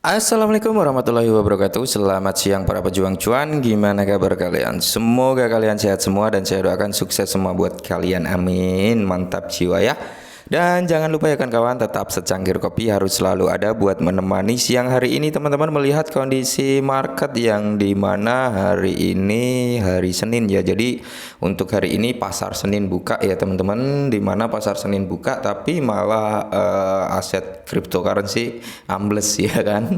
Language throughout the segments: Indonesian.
Assalamualaikum warahmatullahi wabarakatuh. Selamat siang para pejuang cuan. Gimana kabar kalian? Semoga kalian sehat semua dan saya doakan sukses semua buat kalian. Amin. Mantap jiwa ya. Dan jangan lupa ya kawan, tetap secangkir kopi harus selalu ada buat menemani siang hari ini teman-teman melihat kondisi market yang dimana hari ini hari Senin ya. Jadi untuk hari ini pasar Senin buka ya teman-teman, dimana pasar Senin buka tapi malah aset cryptocurrency ambles ya kan.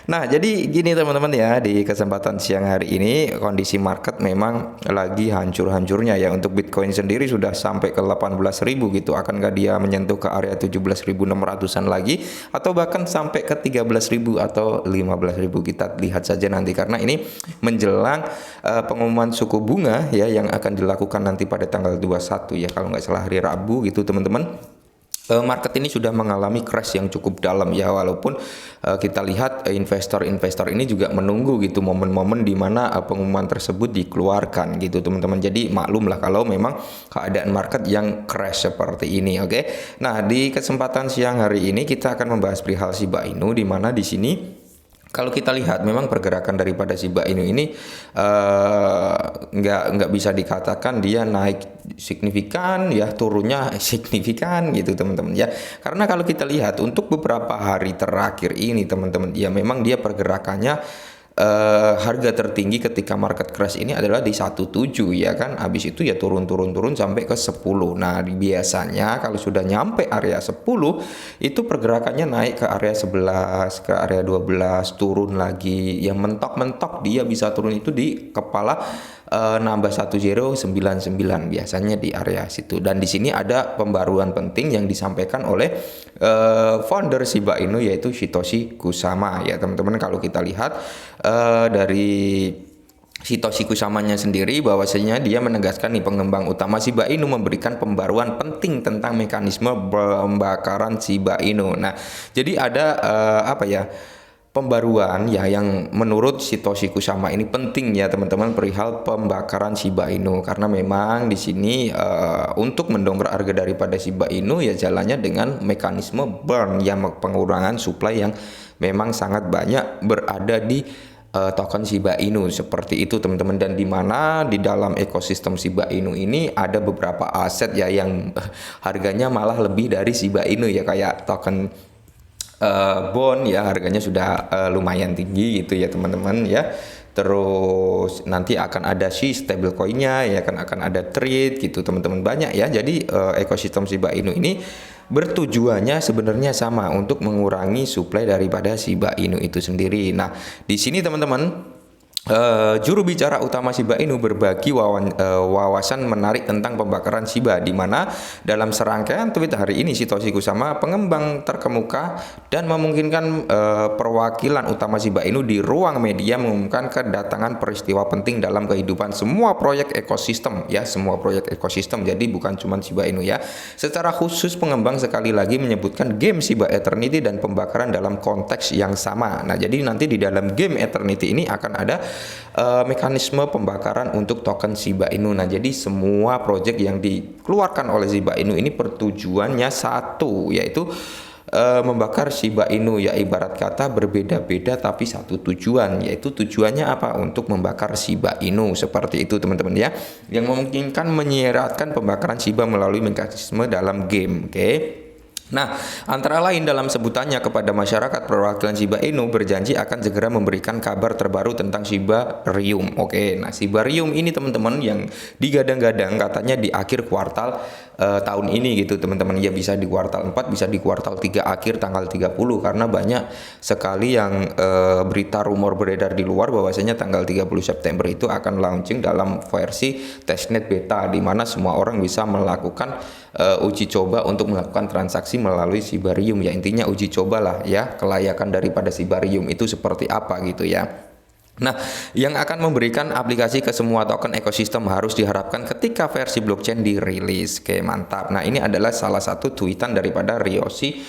Nah jadi gini teman-teman ya, di kesempatan siang hari ini kondisi market memang lagi hancur-hancurnya ya. Untuk Bitcoin sendiri sudah sampai ke 18.000 gitu. Akankah dia menyentuh ke area 17.600-an lagi atau bahkan sampai ke 13.000 atau 15.000? Kita lihat saja nanti, karena ini menjelang pengumuman suku bunga ya yang akan dilakukan nanti pada tanggal 21 ya, kalau nggak salah hari Rabu gitu teman-teman. Market ini sudah mengalami crash yang cukup dalam ya, walaupun kita lihat investor-investor ini juga menunggu gitu momen-momen di mana pengumuman tersebut dikeluarkan gitu teman-teman. Jadi maklum lah kalau memang keadaan market yang crash seperti ini, oke. Nah, di kesempatan siang hari ini kita akan membahas perihal Shiba Inu, di mana di sini kalau kita lihat memang pergerakan daripada Shiba Inu ini nggak bisa dikatakan dia naik signifikan ya, turunnya signifikan gitu teman-teman ya. Karena kalau kita lihat untuk beberapa hari terakhir ini teman-teman ya, memang dia pergerakannya harga tertinggi ketika market crash ini adalah di 17 ya kan. Habis itu ya turun sampai ke 10. Nah, biasanya kalau sudah nyampe area 10 itu pergerakannya naik ke area 11, ke area 12, turun lagi. Yang mentok-mentok dia bisa turun itu di kepala nambah 1099 biasanya di area situ. Dan di sini ada pembaruan penting yang disampaikan oleh founder Shiba Inu, yaitu Satoshi Kusama ya teman-teman. Kalau kita lihat dari Satoshi Kusamanya sendiri, bahwasanya dia menegaskan nih pengembang utama Shiba Inu memberikan pembaruan penting tentang mekanisme pembakaran Shiba Inu. Nah, jadi ada pembaruan ya yang menurut Satoshi Kusama ini penting ya teman-teman perihal pembakaran Shiba Inu, karena memang di sini untuk mendongkrak harga daripada Shiba Inu ya jalannya dengan mekanisme burn yang pengurangan supply yang memang sangat banyak berada di token Shiba Inu seperti itu teman-teman. Dan di mana di dalam ekosistem Shiba Inu ini ada beberapa aset ya yang harganya malah lebih dari Shiba Inu ya, kayak token bond ya harganya sudah lumayan tinggi gitu ya teman-teman ya. Terus nanti akan ada stablecoinnya ya kan, akan ada trade gitu teman-teman, banyak ya. Jadi ekosistem Shiba Inu ini bertujuannya sebenarnya sama, untuk mengurangi supply daripada Shiba Inu itu sendiri. Nah, di sini teman-teman juru bicara utama Shiba Inu berbagi wawasan menarik tentang pembakaran Shiba, di mana dalam serangkaian tweet hari ini Satoshi Kusama, pengembang terkemuka dan memungkinkan perwakilan utama Shiba Inu di ruang media, mengumumkan kedatangan peristiwa penting dalam kehidupan semua proyek ekosistem ya, semua proyek ekosistem. Jadi bukan cuma Shiba Inu ya. Secara khusus pengembang sekali lagi menyebutkan game Shiba Eternity dan pembakaran dalam konteks yang sama. Nah, jadi nanti di dalam game Eternity ini akan ada mekanisme pembakaran untuk token Shiba Inu. Nah, jadi semua project yang dikeluarkan oleh Shiba Inu ini pertujuannya satu, yaitu membakar Shiba Inu ya. Ibarat kata berbeda-beda tapi satu tujuan, yaitu tujuannya apa? Untuk membakar Shiba Inu seperti itu teman-teman ya, yang memungkinkan menyeratkan pembakaran Shiba melalui mekanisme dalam game. Oke. Nah, antara lain dalam sebutannya kepada masyarakat, perwakilan Shiba Inu berjanji akan segera memberikan kabar terbaru tentang Shibarium. Oke, nah Shibarium ini teman-teman yang digadang-gadang katanya di akhir kuartal tahun ini gitu teman-teman. Ya bisa di kuartal 4, bisa di kuartal 3 akhir tanggal 30, karena banyak sekali yang berita rumor beredar di luar bahwasanya tanggal 30 September itu akan launching dalam versi testnet beta, di mana semua orang bisa melakukan uji coba untuk melakukan transaksi melalui Shibarium ya. Intinya uji cobalah ya kelayakan daripada Shibarium itu seperti apa gitu ya. Nah, yang akan memberikan aplikasi ke semua token ekosistem harus diharapkan ketika versi blockchain dirilis. Oke, mantap. Nah, ini adalah salah satu tweetan daripada Ryoshi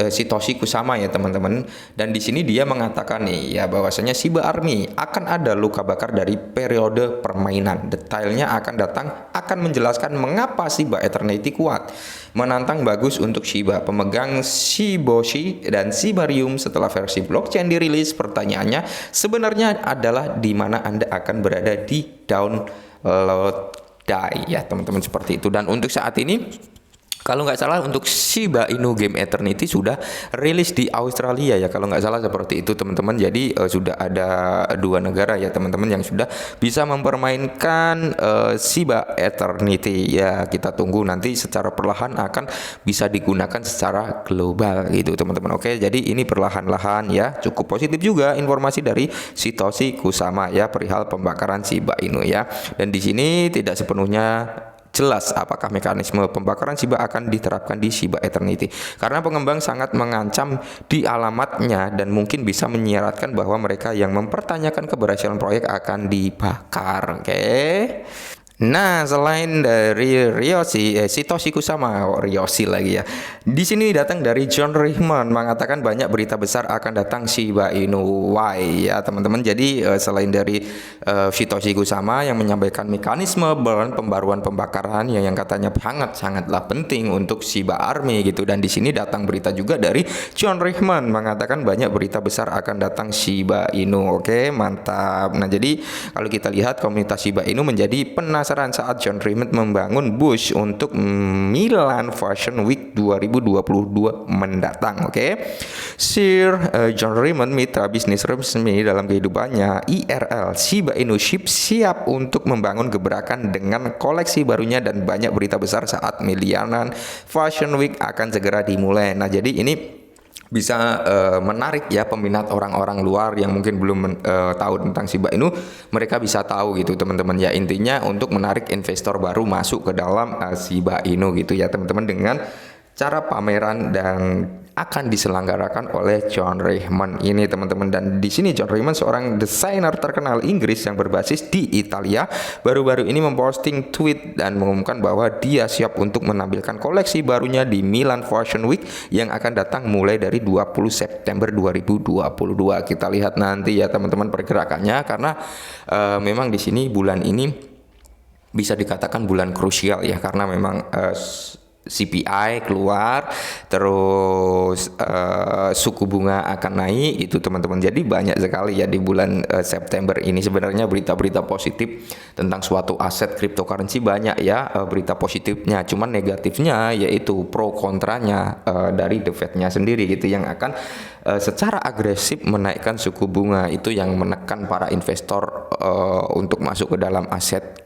Satoshi Kusama ya teman-teman. Dan di sini dia mengatakan nih ya bahwasanya Shiba Army akan ada luka bakar dari periode permainan. Detailnya akan datang, akan menjelaskan mengapa Shiba Eternity kuat, menantang bagus untuk Shiba pemegang Shiboshi dan Shibarium setelah versi blockchain dirilis. Pertanyaannya sebenarnya adalah di mana Anda akan berada di download day ya teman-teman, seperti itu. Dan untuk saat ini kalau nggak salah untuk Shiba Inu Game Eternity sudah rilis di Australia ya, kalau nggak salah seperti itu teman-teman. Jadi sudah ada 2 negara ya teman-teman yang sudah bisa mempermainkan Shiba Eternity ya. Kita tunggu nanti secara perlahan akan bisa digunakan secara global gitu teman-teman. Oke, jadi ini perlahan-lahan ya. Cukup positif juga informasi dari Satoshi Kusama ya perihal pembakaran Shiba Inu ya. Dan di sini tidak sepenuhnya jelas apakah mekanisme pembakaran Shiba akan diterapkan di Shiba Eternity, karena pengembang sangat mengancam di alamatnya dan mungkin bisa menyiratkan bahwa mereka yang mempertanyakan keberhasilan proyek akan dibakar. Oke. Nah, selain dari Satoshi Kusama, Ryoshi lagi ya. Di sini datang dari John Raymond mengatakan banyak berita besar akan datang Shiba Inu Y ya teman-teman. Jadi selain dari Satoshi Kusama yang menyampaikan mekanisme pembaruan pembakaran yang katanya sangatlah penting untuk Shiba Army gitu. Dan di sini datang berita juga dari John Raymond mengatakan banyak berita besar akan datang Shiba Inu. Oke, mantap. Nah, jadi kalau kita lihat komunitas Shiba Inu menjadi penasaran saat John Raymond membangun Bush untuk Milan Fashion Week 2022 mendatang. Oke. Sir John Raymond, mitra bisnis resmi dalam kehidupannya IRL Shiba Inu siap untuk membangun gebrakan dengan koleksi barunya dan banyak berita besar saat Milan Fashion Week akan segera dimulai. Nah, jadi ini bisa menarik ya peminat orang-orang luar yang mungkin belum tahu tentang Shiba Inu. Mereka bisa tahu gitu teman-teman ya, intinya untuk menarik investor baru masuk ke dalam Shiba Inu gitu ya teman-teman, dengan cara pameran dan akan diselenggarakan oleh John Raymond ini teman-teman. Dan di sini John Raymond, seorang desainer terkenal Inggris yang berbasis di Italia, baru-baru ini memposting tweet dan mengumumkan bahwa dia siap untuk menampilkan koleksi barunya di Milan Fashion Week yang akan datang mulai dari 20 September 2022. Kita lihat nanti ya teman-teman pergerakannya, karena memang di sini bulan ini bisa dikatakan bulan krusial ya, karena memang CPI keluar, terus suku bunga akan naik itu teman-teman. Jadi banyak sekali ya di bulan September ini sebenarnya berita-berita positif tentang suatu aset cryptocurrency, banyak ya berita positifnya. Cuman negatifnya yaitu pro kontranya dari The Fed-nya sendiri gitu, yang akan secara agresif menaikkan suku bunga, itu yang menekan para investor untuk masuk ke dalam aset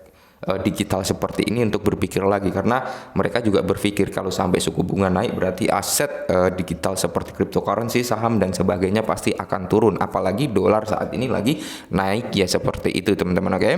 digital seperti ini untuk berpikir lagi, karena mereka juga berpikir kalau sampai suku bunga naik berarti aset digital seperti cryptocurrency, saham dan sebagainya pasti akan turun, apalagi dolar saat ini lagi naik ya, seperti itu teman-teman. Oke.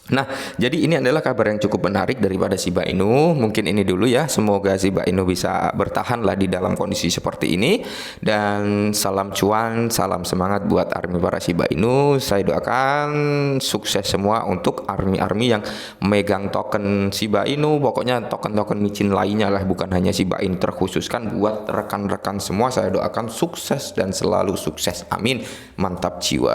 Nah, jadi ini adalah kabar yang cukup menarik daripada Shiba Inu. Mungkin ini dulu ya. Semoga Shiba Inu bisa bertahan lah di dalam kondisi seperti ini. Dan salam cuan, salam semangat buat army para Shiba Inu. Saya doakan sukses semua untuk army-army yang megang token Shiba Inu. Pokoknya token-token micin lainnya lah, bukan hanya Shiba Inu, terkhususkan buat rekan-rekan semua. Saya doakan sukses dan selalu sukses. Amin. Mantap jiwa.